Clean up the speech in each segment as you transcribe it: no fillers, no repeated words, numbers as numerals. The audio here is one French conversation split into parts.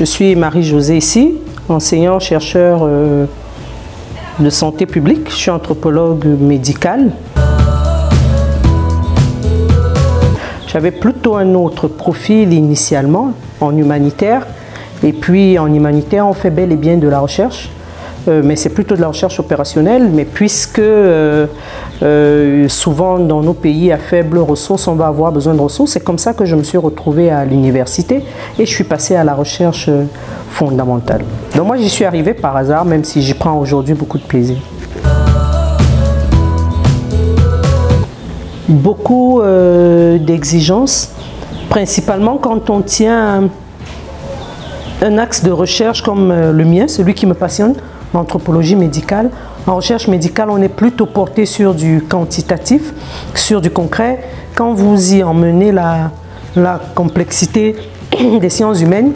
Je suis Marie-Josée ici, enseignant-chercheur de santé publique. Je suis anthropologue médical. J'avais plutôt un autre profil initialement en humanitaire. Et puis en humanitaire, on fait bel et bien de la recherche. Mais c'est plutôt de la recherche opérationnelle, mais puisque souvent dans nos pays à faibles ressources, on va avoir besoin de ressources, c'est comme ça que je me suis retrouvée à l'université et je suis passée à la recherche fondamentale. Donc moi j'y suis arrivée par hasard, même si j'y prends aujourd'hui beaucoup de plaisir. Beaucoup d'exigences, principalement quand on tient un axe de recherche comme le mien, celui qui me passionne, l'anthropologie médicale. En recherche médicale, on est plutôt porté sur du quantitatif, sur du concret. Quand vous y emmenez la complexité des sciences humaines,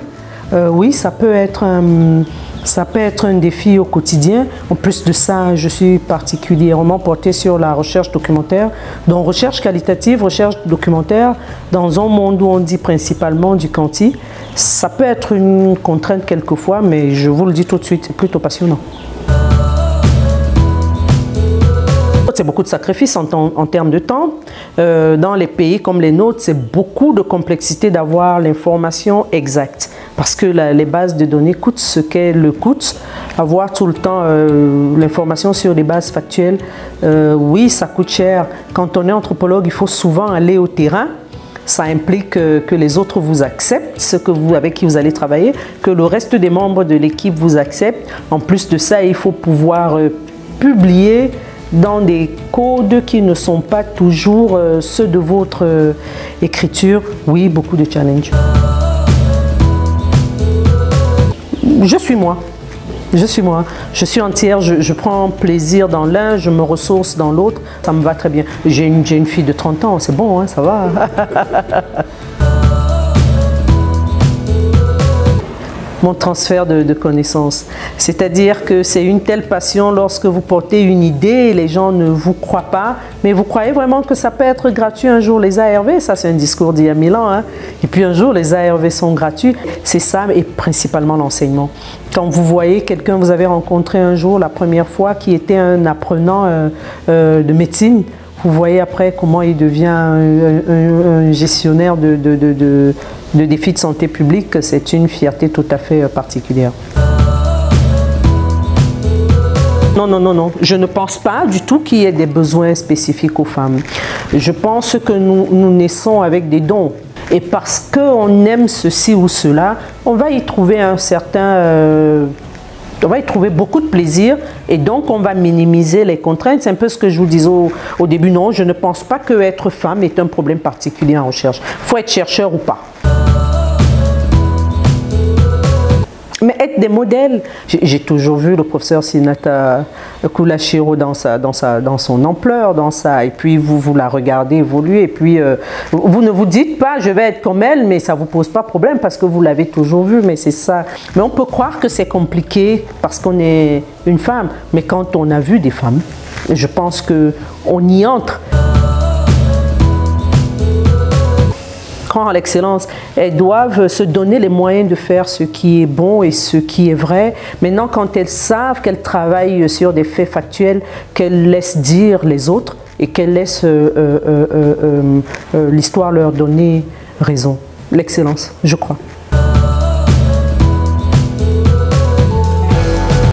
oui, ça peut être un défi au quotidien. En plus de ça, je suis particulièrement portée sur la recherche documentaire. Donc recherche qualitative, recherche documentaire, dans un monde où on dit principalement du quanti, ça peut être une contrainte quelquefois, mais je vous le dis tout de suite, c'est plutôt passionnant. C'est beaucoup de sacrifices en termes de temps. Dans les pays comme les nôtres, c'est beaucoup de complexité d'avoir l'information exacte. Parce que les bases de données coûtent ce qu'elles coûtent. Avoir tout le temps l'information sur des bases factuelles, oui, ça coûte cher. Quand on est anthropologue, il faut souvent aller au terrain. Ça implique que les autres vous acceptent, avec qui vous allez travailler, que le reste des membres de l'équipe vous acceptent. En plus de ça, il faut pouvoir publier dans des codes qui ne sont pas toujours ceux de votre écriture. Oui, beaucoup de challenges. Je suis moi. Je suis moi. Je suis entière, je prends plaisir dans l'un, je me ressource dans l'autre. Ça me va très bien. J'ai une fille de 30 ans, c'est bon, hein, ça va. Mon transfert de connaissances. C'est-à-dire que c'est une telle passion lorsque vous portez une idée, les gens ne vous croient pas, mais vous croyez vraiment que ça peut être gratuit un jour, les ARV, ça c'est un discours d'il y a 1000 ans, hein. Et puis un jour les ARV sont gratuits, c'est ça et principalement l'enseignement. Quand vous voyez quelqu'un, vous avez rencontré un jour la première fois qui était un apprenant de médecine, vous voyez après comment il devient un gestionnaire de défis de santé publique, c'est une fierté tout à fait particulière. Non, non, non, non. Je ne pense pas du tout qu'il y ait des besoins spécifiques aux femmes. Je pense que nous naissons avec des dons. Et parce qu'on aime ceci ou cela, on va y trouver on va y trouver beaucoup de plaisir et donc on va minimiser les contraintes. C'est un peu ce que je vous disais au début. Non, je ne pense pas que être femme est un problème particulier en recherche. Il faut être chercheur ou pas. Mais être des modèles, j'ai toujours vu le professeur Sinata Koulachiro dans son ampleur, et puis vous la regardez évoluer, et puis vous ne vous dites pas je vais être comme elle, mais ça ne vous pose pas problème parce que vous l'avez toujours vu, mais c'est ça. Mais on peut croire que c'est compliqué parce qu'on est une femme, mais quand on a vu des femmes, je pense qu'on y entre. À l'excellence, elles doivent se donner les moyens de faire ce qui est bon et ce qui est vrai. Maintenant, quand elles savent qu'elles travaillent sur des faits factuels, qu'elles laissent dire les autres et qu'elles laissent l'histoire leur donner raison. L'excellence, je crois.